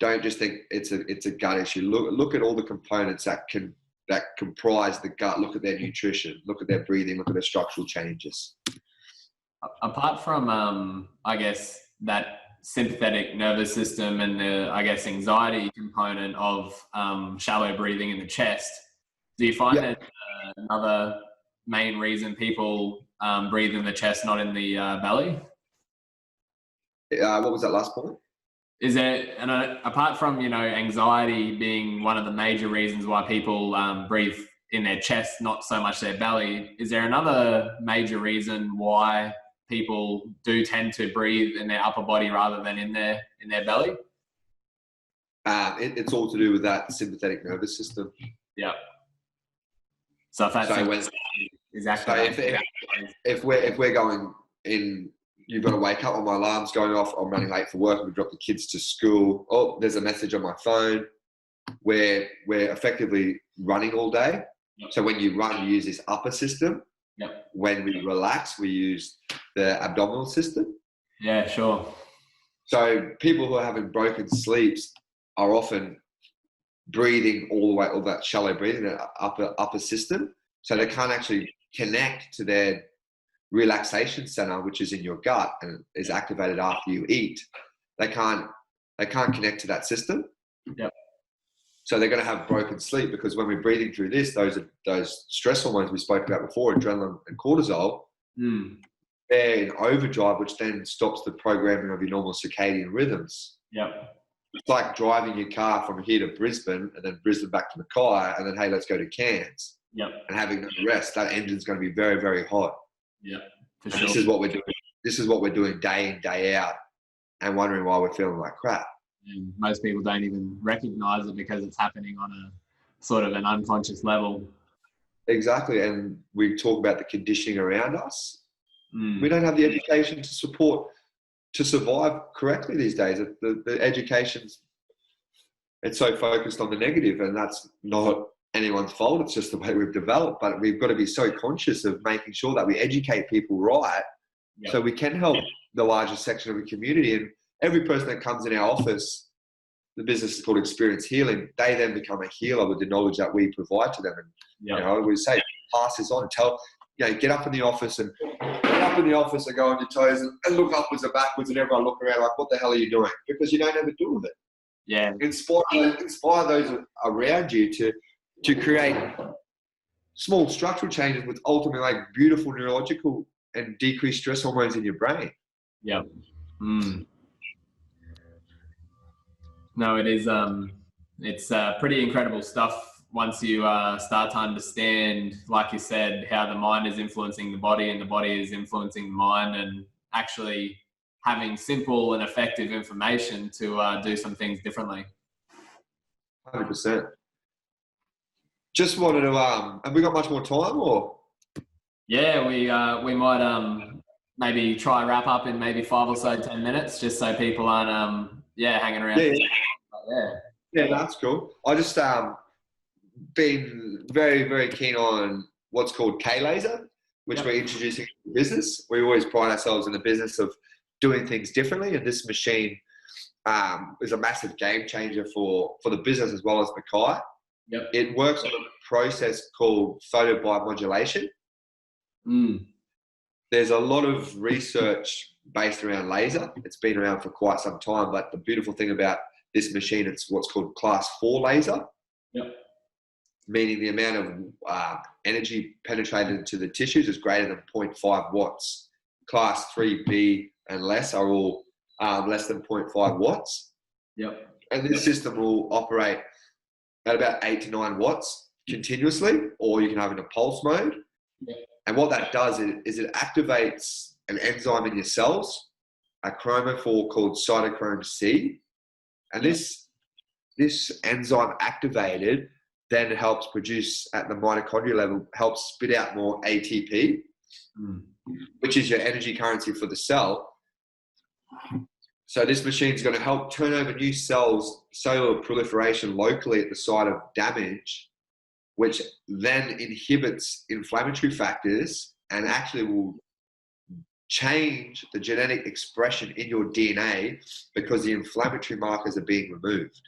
Don't just think it's a gut issue. Look at all the components that comprise the gut. Look at their nutrition. Look at their breathing. Look at their structural changes. Apart from, I guess, that sympathetic nervous system and the, I guess, anxiety component of shallow breathing in the chest, do you find that another main reason people breathe in the chest, not in the belly? What was that last point? Is there, and apart from, anxiety being one of the major reasons why people breathe in their chest, not so much their belly, is there another major reason why people do tend to breathe in their upper body rather than in their belly? It's all to do with that sympathetic nervous system. Yeah. So if that's if we're going in, you've got to wake up, my alarm's going off, I'm running late for work, we drop the kids to school, oh, there's a message on my phone, we're effectively running all day. Yep. So when you run, you use this upper system. Yep. When we relax, we use the abdominal system. Yeah, sure. So people who are having broken sleeps are often breathing all that shallow breathing, that upper system. So they can't actually connect to their relaxation center, which is in your gut and is activated after you eat. They can't connect to that system. Yep. So they're going to have broken sleep, because when we're breathing through this, those stress hormones we spoke about before, adrenaline and cortisol, they're in overdrive, which then stops the programming of your normal circadian rhythms. Yep. It's like driving your car from here to Brisbane and then Brisbane back to Mackay and then, hey, let's go to Cairns. Yep. And having no rest. That engine's going to be very, very hot. Yeah, for sure. This is what we're doing. This is what we're doing day in, day out, and wondering why we're feeling like crap. And most people don't even recognize it because it's happening on a sort of an unconscious level. Exactly. And we talk about the conditioning around us. We don't have the education to survive correctly these days. The education's, it's so focused on the negative, and that's not anyone's fault. It's just the way we've developed. But we've got to be so conscious of making sure that we educate people right, so we can help the largest section of the community. And every person that comes in our office, the business is called Experience Healing, they then become a healer with the knowledge that we provide to them. And you know, we say, pass this on, get up in the office and go on your toes and look upwards and backwards, and everyone look around like, what the hell are you doing? Because you don't ever do with it. Yeah. Inspire those around you to create small structural changes with ultimately like beautiful neurological and decreased stress hormones in your brain. Yeah. No, it is. It's pretty incredible stuff once you start to understand, like you said, how the mind is influencing the body and the body is influencing the mind, and actually having simple and effective information to do some things differently. 100%. Just wanted to, have we got much more time, or? Yeah, we might maybe try wrap up in maybe 5 or so 10 minutes, just so people aren't hanging around. Yeah, that's cool. I just been very, very keen on what's called K-Laser, which we're introducing to the business. We always pride ourselves in the business of doing things differently, and this machine is a massive game changer for the business as well as Mackay. It works on a process called photobiomodulation. There's a lot of research based around laser. It's been around for quite some time, but the beautiful thing about this machine, it's what's called class 4 laser, meaning the amount of energy penetrated into the tissues is greater than 0.5 watts. Class 3B and less are all less than 0.5 watts. And this system will operate at about 8 to 9 watts continuously, or you can have it in a pulse mode. And what that does is it activates an enzyme in your cells, a chromophore called cytochrome C. And this enzyme activated then helps produce, at the mitochondrial level, helps spit out more ATP, which is your energy currency for the cell. So this machine is going to help turn over new cells, cellular proliferation locally at the site of damage, which then inhibits inflammatory factors and actually will change the genetic expression in your DNA because the inflammatory markers are being removed.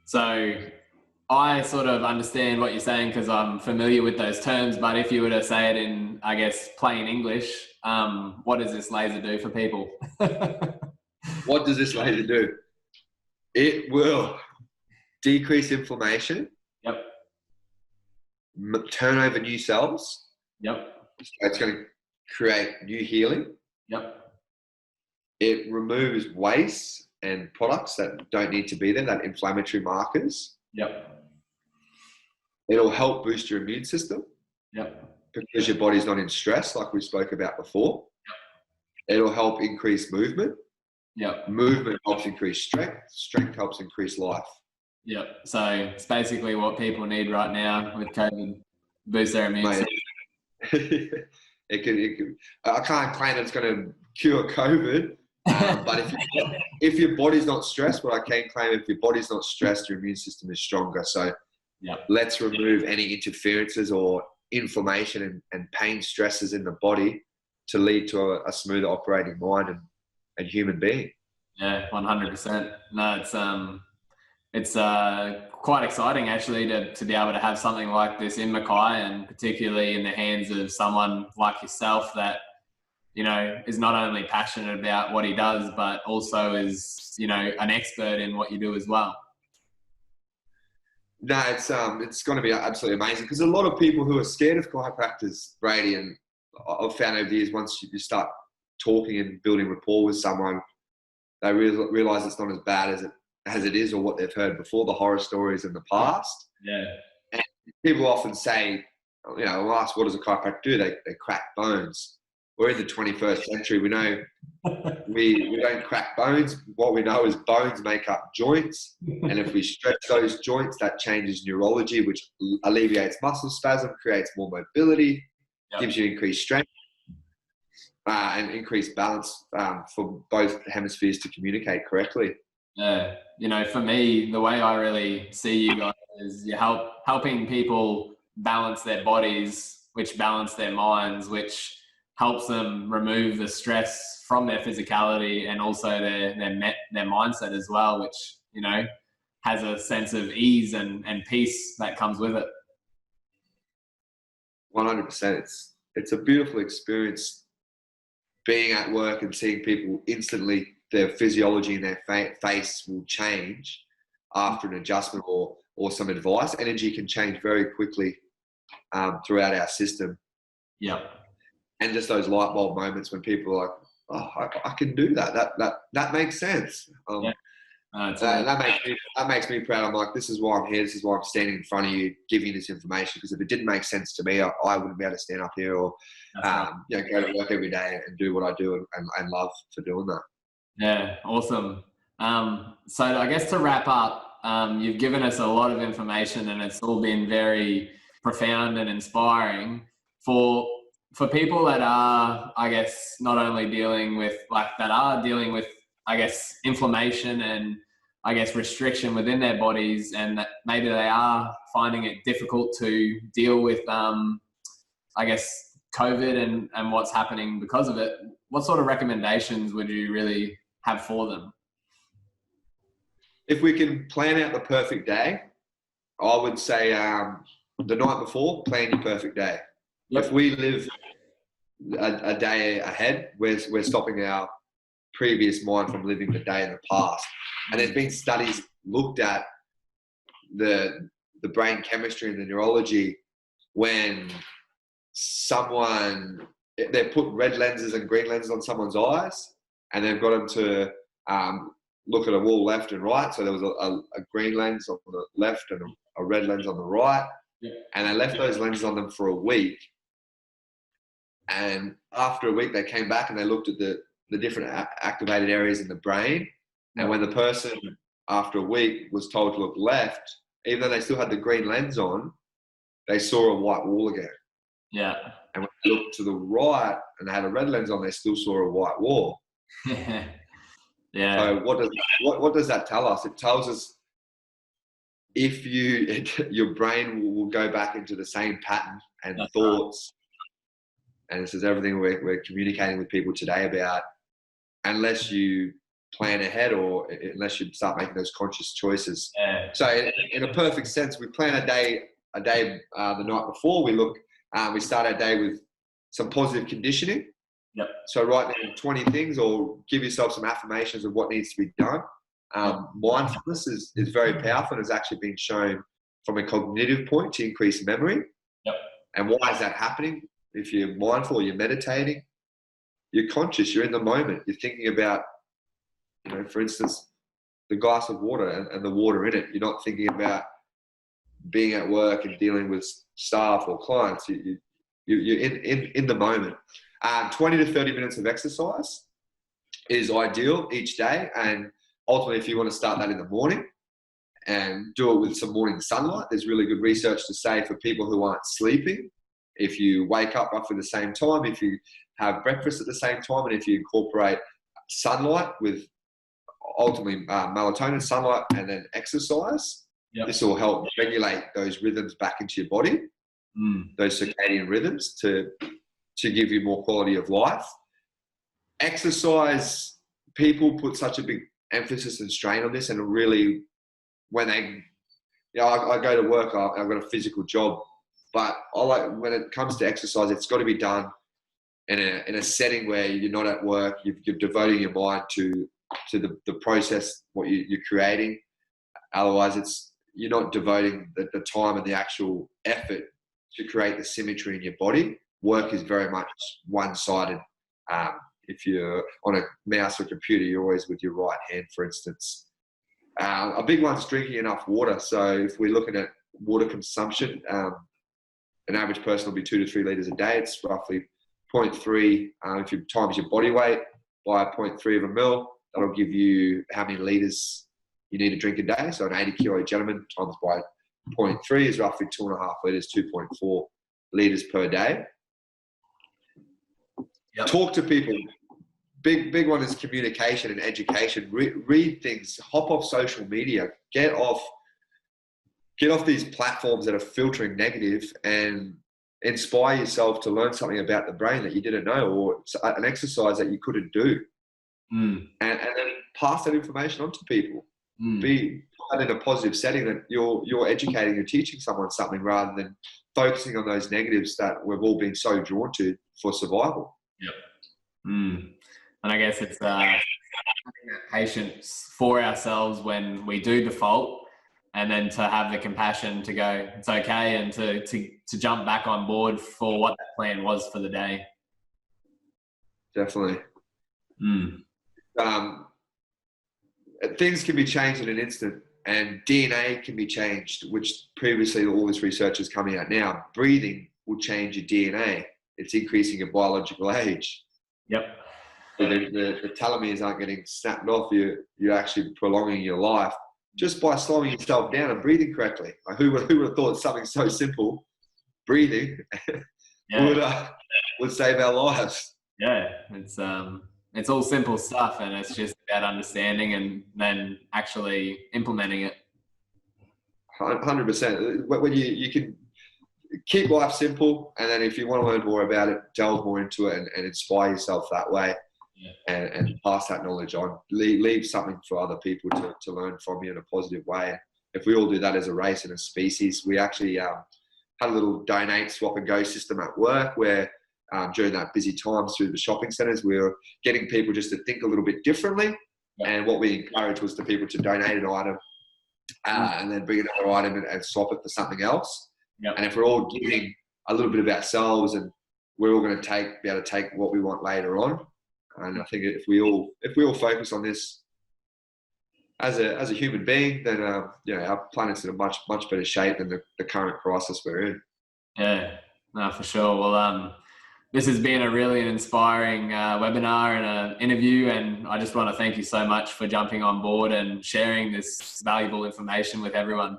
So I sort of understand what you're saying because I'm familiar with those terms, but if you were to say it in, I guess, plain English, what does this laser do for people? What does this laser do? It will decrease inflammation. Turn over new cells. So it's going to create new healing. It removes waste and products that don't need to be there, that inflammatory markers. It'll help boost your immune system. Because your body's not in stress, like we spoke about before. It'll help increase movement. Movement helps increase strength. Strength helps increase life. So it's basically what people need right now with COVID. Boost their immune system. I can't claim it's going to cure COVID, but if your body's not stressed, what I can claim, if your body's not stressed, your immune system is stronger. So let's remove any interferences or inflammation and pain stresses in the body to lead to a smoother operating mind and human being. 100%. No, it's quite exciting actually to be able to have something like this in Mackay, and particularly in the hands of someone like yourself that, you know, is not only passionate about what he does, but also is, you know, an expert in what you do as well. No, it's going to be absolutely amazing, because a lot of people who are scared of chiropractors, Brady, and I've found over the years, once you start talking and building rapport with someone, they realize it's not as bad as it is, or what they've heard before, the horror stories in the past. And people often say, you know, I'll ask, what does a chiropractor do? They crack bones. We're in the 21st century. We know we don't crack bones. What we know is bones make up joints. And if we stretch those joints, that changes neurology, which alleviates muscle spasm, creates more mobility, gives you increased strength. and increase balance for both hemispheres to communicate correctly. Yeah, you know, for me, the way I really see you guys is you helping people balance their bodies, which balance their minds, which helps them remove the stress from their physicality and also their mindset as well, which, you know, has a sense of ease and peace that comes with it. 100%. It's a beautiful experience being at work and seeing people instantly, their physiology and their face will change after an adjustment or some advice. Energy can change very quickly throughout our system. Yeah. And just those light bulb moments when people are like, oh, I can do that. That makes sense. Yeah. That makes me proud. I'm like, this is why I'm here. This is why I'm standing in front of you, giving you this information. Because if it didn't make sense to me, I wouldn't be able to stand up here or you know, go to work every day and do what I do and love for doing that. Yeah, awesome. So I guess to wrap up, you've given us a lot of information and it's all been very profound and inspiring for people that are, I guess, not only dealing with I guess, inflammation and I guess restriction within their bodies, and that maybe they are finding it difficult to deal with, I guess, COVID and what's happening because of it. What sort of recommendations would you really have for them? If we can plan out the perfect day, I would say the night before, plan your perfect day. Yep. If we live a day ahead, we're stopping our previous mind from living the day in the past. And there's been studies looked at the brain chemistry and the neurology when they put red lenses and green lenses on someone's eyes, and they've got them to look at a wall left and right. So there was a green lens on the left and a red lens on the right. Yeah. And they left those lenses on them for a week. And after a week, they came back and they looked at the different activated areas in the brain. And when the person, after a week, was told to look left, even though they still had the green lens on, they saw a white wall again. Yeah. And when they looked to the right and they had a red lens on, they still saw a white wall. Yeah. So what does that tell us? It tells us if your brain will go back into the same pattern and That's thoughts. Right. And this is everything we're communicating with people today about, unless you plan ahead or unless you start making those conscious choices. Yeah. So in a perfect sense, we plan a day the night before. We start our day with some positive conditioning. Yep. So write down 20 things or give yourself some affirmations of what needs to be done. Mindfulness is very powerful and has actually been shown from a cognitive point to increase memory. Yep. And why is that happening? If you're mindful or you're meditating, you're conscious, you're in the moment. You're thinking about, you know, for instance, the glass of water and the water in it. You're not thinking about being at work and dealing with staff or clients. You're in the moment. 20 to 30 minutes of exercise is ideal each day. And ultimately, if you want to start that in the morning and do it with some morning sunlight, there's really good research to say for people who aren't sleeping, if you wake up roughly the same time, if you have breakfast at the same time, and if you incorporate sunlight with ultimately melatonin, sunlight, and then exercise, this will help regulate those rhythms back into your body, those circadian rhythms to give you more quality of life. Exercise, people put such a big emphasis and strain on this, and really, when they, I go to work, I've got a physical job, but when it comes to exercise, it's got to be done in a setting where you're not at work. You're devoting your mind to the process, what you're creating. Otherwise, you're not devoting the time and the actual effort to create the symmetry in your body. Work is very much one-sided. If you're on a mouse or computer, you're always with your right hand, for instance. A big one's drinking enough water. So if we're looking at water consumption, an average person will be 2 to 3 litres a day. It's roughly 0.3. If you times your body weight by 0.3 of a mil, that'll give you how many litres you need to drink a day. So an 80-kilo gentleman times by 0.3 is roughly 2.5 litres, 2.4 litres per day. Yep. Talk to people. Big one is communication and education. Read things. Hop off social media. Get off these platforms that are filtering negative, and inspire yourself to learn something about the brain that you didn't know, or an exercise that you couldn't do. And then pass that information on to people. Be in a positive setting that you're educating and teaching someone something, rather than focusing on those negatives that we've all been so drawn to for survival. Yep. And I guess it's having that patience for ourselves when we do default, and then to have the compassion to go, it's okay, and to jump back on board for what that plan was for the day. Definitely. Things can be changed in an instant, and DNA can be changed, which previously all this research is coming out now. Breathing will change your DNA. It's increasing your biological age. Yep. The telomeres aren't getting snapped off. You're actually prolonging your life just by slowing yourself down and breathing correctly. Like who would have thought something so simple, breathing, would save our lives? Yeah, it's all simple stuff, and it's just about understanding and then actually implementing it. 100%. When you can keep life simple, and then if you want to learn more about it, delve more into it and inspire yourself that way. And pass that knowledge on. Leave something for other people to learn from you in a positive way. If we all do that as a race and a species, we actually had a little donate, swap and go system at work where during that busy times through the shopping centres, we were getting people just to think a little bit differently. And what we encouraged was the people to donate an item and then bring another item and swap it for something else. And if we're all giving a little bit of ourselves, and we're all going to be able to take what we want later on. And I think if we all focus on this as a human being, then our planet's in a much better shape than the current crisis we're in. Yeah, no, for sure. Well, this has been a really inspiring webinar and an interview, and I just want to thank you so much for jumping on board and sharing this valuable information with everyone.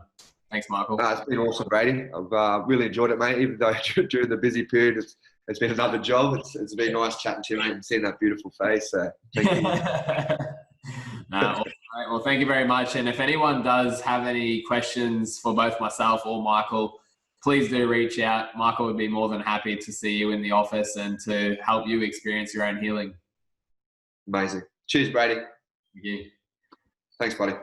Thanks, Michael. It's been awesome, Brady. I've really enjoyed it, mate. Even though during the busy period, it's been another job. It's been nice chatting to you, mate, and seeing that beautiful face. So thank you. Well, thank you very much. And if anyone does have any questions for both myself or Michael, please do reach out. Michael would be more than happy to see you in the office and to help you experience your own healing. Amazing. Cheers, Brady. Thank you. Thanks, buddy.